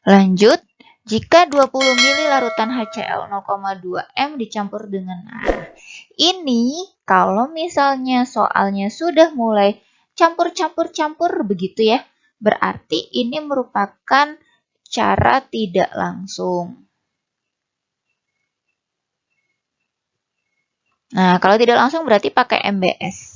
Lanjut, jika 20 ml larutan HCl 0,2 M dicampur dengan ini kalau misalnya soalnya sudah mulai campur-campur-campur begitu ya, berarti ini merupakan cara tidak langsung. Nah, kalau tidak langsung berarti pakai MBS.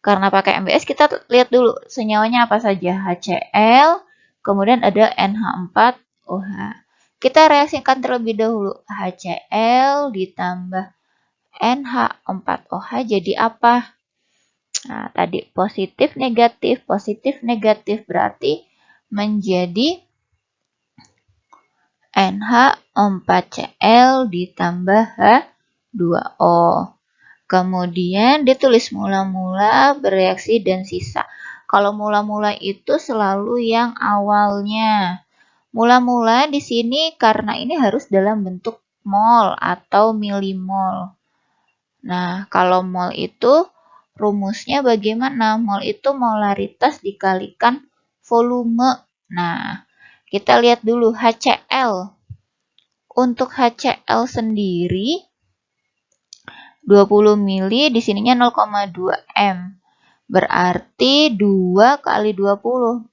Karena pakai MBS kita lihat dulu senyawanya apa saja. HCl, kemudian ada NH4OH. Kita reaksikan terlebih dahulu. HCl ditambah NH4OH jadi apa? Nah, tadi positif negatif berarti menjadi NH4Cl ditambah H2O. Kemudian ditulis mula-mula, bereaksi, dan sisa. Kalau mula-mula itu selalu yang awalnya. Mula-mula di sini karena ini harus dalam bentuk mol atau milimol. Nah, kalau mol itu rumusnya bagaimana? Mol itu molaritas dikalikan volume. Nah, kita lihat dulu HCl. Untuk HCl sendiri 20 ml di sininya 0,2 M. Berarti 2 kali 20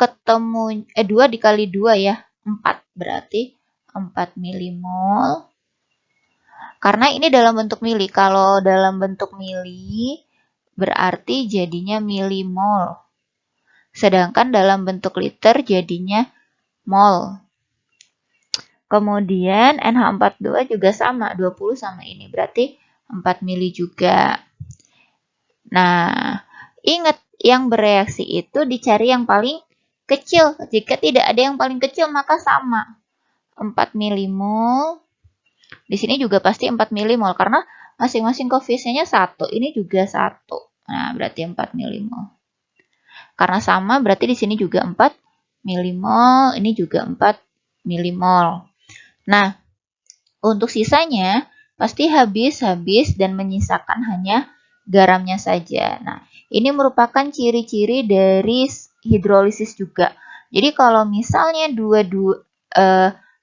ketemu 2 dikali 2 ya, 4 berarti 4 milimol. Karena ini dalam bentuk mili. Kalau dalam bentuk mili berarti jadinya milimol. Sedangkan dalam bentuk liter jadinya mol. Kemudian NH42 juga sama, 20 sama ini. Berarti 4 mili juga. Nah, ingat yang bereaksi itu dicari yang paling kecil. Jika tidak ada yang paling kecil maka sama. 4 milimol. Di sini juga pasti 4 milimol karena masing-masing koefisiennya 1. Ini juga 1. Nah, berarti 4 milimol. Karena sama berarti di sini juga 4 milimol, ini juga 4 milimol. Nah, untuk sisanya pasti habis dan menyisakan hanya garamnya saja. Nah, ini merupakan ciri-ciri dari hidrolisis juga. Jadi kalau misalnya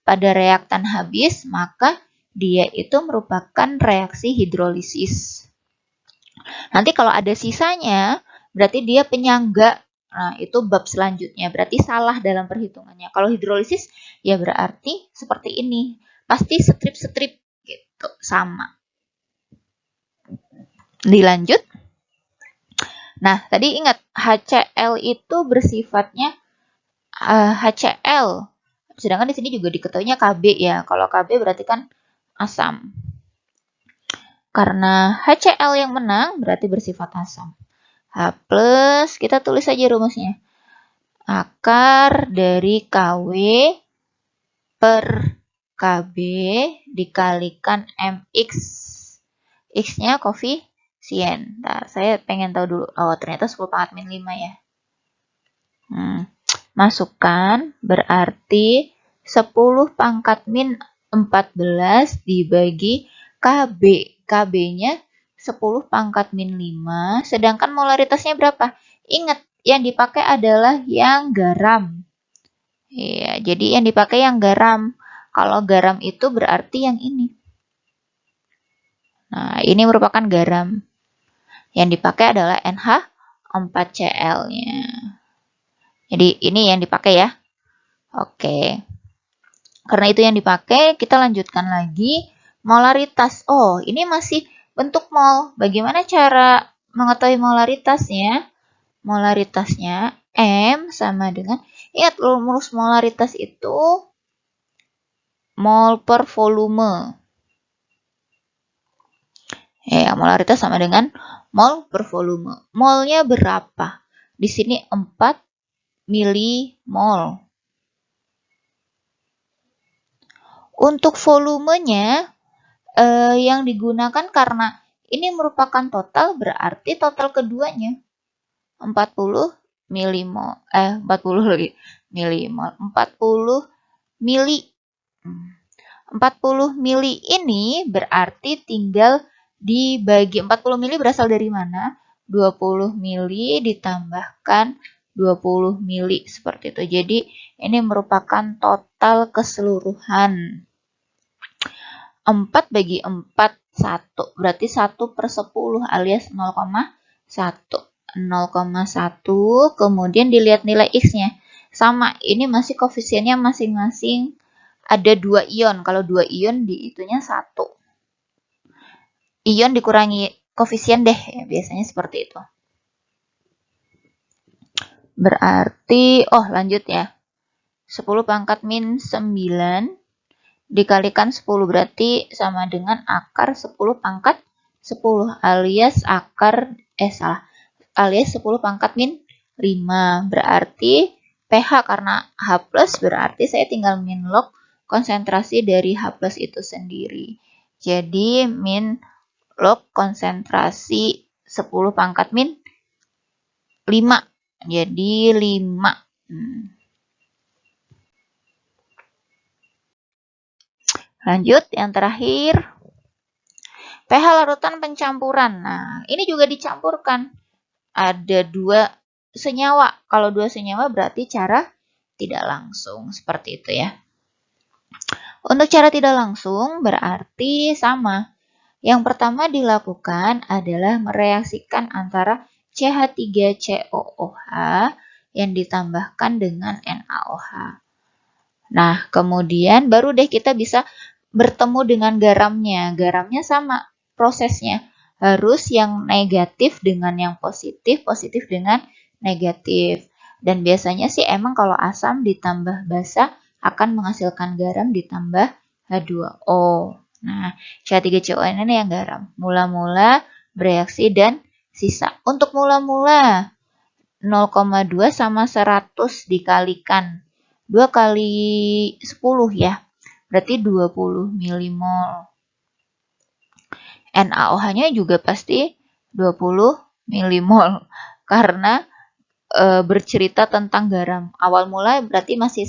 pada reaktan habis, maka dia itu merupakan reaksi hidrolisis. Nanti kalau ada sisanya, berarti dia penyangga. Nah, itu bab selanjutnya. Berarti salah dalam perhitungannya. Kalau hidrolisis, ya berarti seperti ini. Pasti strip-strip gitu, sama. Dilanjut. Nah, tadi ingat HCl itu bersifatnya HCl. Sedangkan di sini juga diketahuinya Kb ya. Kalau Kb berarti kan asam. Karena HCl yang menang berarti bersifat asam. H plus, kita tulis saja rumusnya. Akar dari KW per KB dikalikan MX. X-nya koefisien. Nah, saya pengen tahu dulu. Oh, ternyata 10⁻⁵ ya. Masukkan berarti 10⁻⁴ dibagi KB. KB-nya 10⁻⁵. Sedangkan molaritasnya berapa? Ingat, yang dipakai adalah yang garam. Ya, jadi yang dipakai yang garam. Kalau garam itu berarti yang ini. Nah, ini merupakan garam. Yang dipakai adalah NH4Cl-nya. Jadi ini yang dipakai ya. Oke. Karena itu yang dipakai, kita lanjutkan lagi. Molaritas. Oh, ini masih bentuk mol. Bagaimana cara mengetahui molaritasnya? Molaritasnya M sama dengan, ingat rumus molaritas itu mol per volume. Ya, molaritas sama dengan mol per volume. Molnya berapa? Di sini 4 milimol. Untuk volumenya yang digunakan karena ini merupakan total berarti total keduanya 40 milimol. 40 lagi. Milimol. 40 mili. 40 mili ini berarti tinggal dibagi. 40 mili berasal dari mana? 20 mili ditambahkan 20 mili seperti itu. Jadi ini merupakan total keseluruhan. 4 bagi 4, 1. Berarti 1/10 alias 0,1. 0,1, kemudian dilihat nilai X-nya. Sama, ini masih koefisiennya masing-masing ada 2 ion. Kalau 2 ion di itunya 1. Ion dikurangi koefisien deh, ya, biasanya seperti itu. Berarti, lanjut ya. 10 pangkat min 9 dikalikan 10 berarti sama dengan akar 10 pangkat 10 alias alias 10 pangkat min 5. Berarti pH karena H+, berarti saya tinggal min log konsentrasi dari H+ itu sendiri. Jadi min log konsentrasi 10 pangkat min 5. Jadi 5. Lanjut, yang terakhir. pH larutan pencampuran. Nah, ini juga dicampurkan. Ada 2 senyawa. Kalau 2 senyawa berarti cara tidak langsung. Seperti itu ya. Untuk cara tidak langsung berarti sama. Yang pertama dilakukan adalah mereaksikan antara CH3COOH yang ditambahkan dengan NaOH. Nah, kemudian baru deh kita bisa bertemu dengan garamnya. Garamnya sama prosesnya. Harus yang negatif dengan yang positif, positif dengan negatif. Dan biasanya sih emang kalau asam ditambah basa akan menghasilkan garam ditambah H2O. Nah, CH3COOH ini yang garam. Mula-mula, bereaksi, dan sisa. Untuk mula-mula, 0,2 sama 100 dikalikan 2 kali 10 ya. Berarti 20 milimol. NaOH-nya juga pasti 20 milimol. Karena bercerita tentang garam. Awal mula berarti masih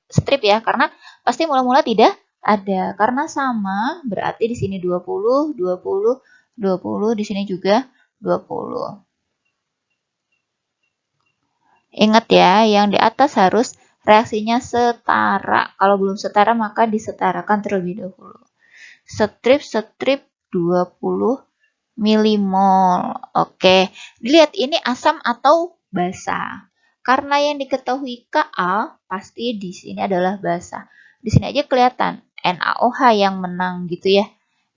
strip ya. Karena pasti mula-mula tidak ada. Karena sama berarti di sini 20, 20, 20. Di sini juga 20. Ingat ya, yang di atas harus reaksinya setara. Kalau belum setara maka disetarakan terlebih dahulu. Strip 20 milimol. Oke, dilihat ini asam atau basa. Karena yang diketahui Ka pasti di sini adalah basa. Di sini aja kelihatan NaOH yang menang gitu ya.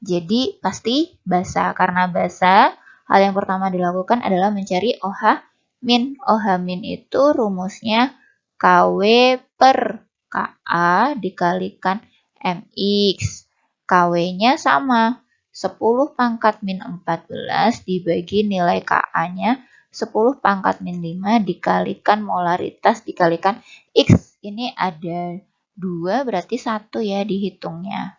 Jadi pasti basa. Karena basa, hal yang pertama dilakukan adalah mencari OH min. OH min itu rumusnya Kw per Ka dikalikan Mx. Kw-nya sama. 10 pangkat min 14 dibagi nilai Ka-nya 10 pangkat min 5 dikalikan molaritas dikalikan X. Ini ada 2 berarti 1 ya dihitungnya.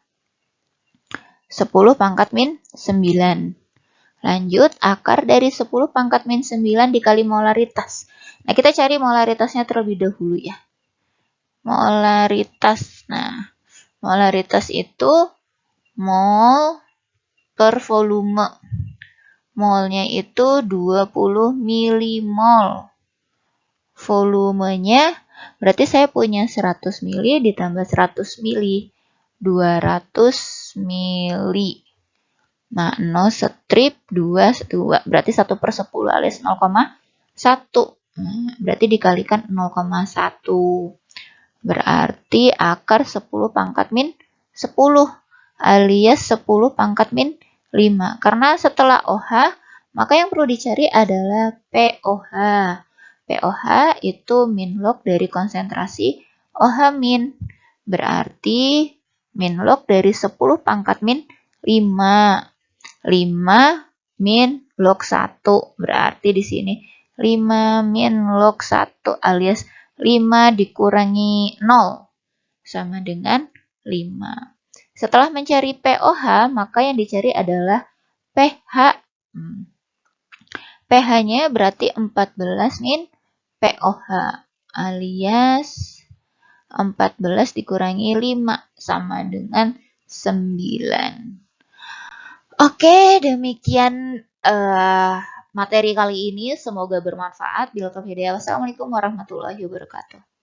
10 pangkat min 9. Lanjut, akar dari 10 pangkat min 9 dikali molaritas. Nah, kita cari molaritasnya terlebih dahulu ya. Molaritas. Nah, molaritas itu mol per volume. Molnya itu 20 milimol. Volumenya berarti saya punya 100 mili ditambah 100 mili. 200 mili. Nah, 0 strip 2 berarti 1/10 alias 0,1. Berarti dikalikan 0,1. Berarti akar 10 pangkat min 10 alias 10 pangkat min 5. Karena setelah OH, maka yang perlu dicari adalah POH. POH itu min log dari konsentrasi OH min. Berarti min log dari 10 pangkat min 5. 5 min log 1. Berarti di sini 5 min log 1 alias 5 dikurangi 0 sama dengan 5. Setelah mencari POH, maka yang dicari adalah pH. pH-nya berarti 14 min POH alias 14 dikurangi 5 sama dengan 9. Oke, demikian materi kali ini. Semoga bermanfaat. Bila Wassalamualaikum warahmatullahi wabarakatuh.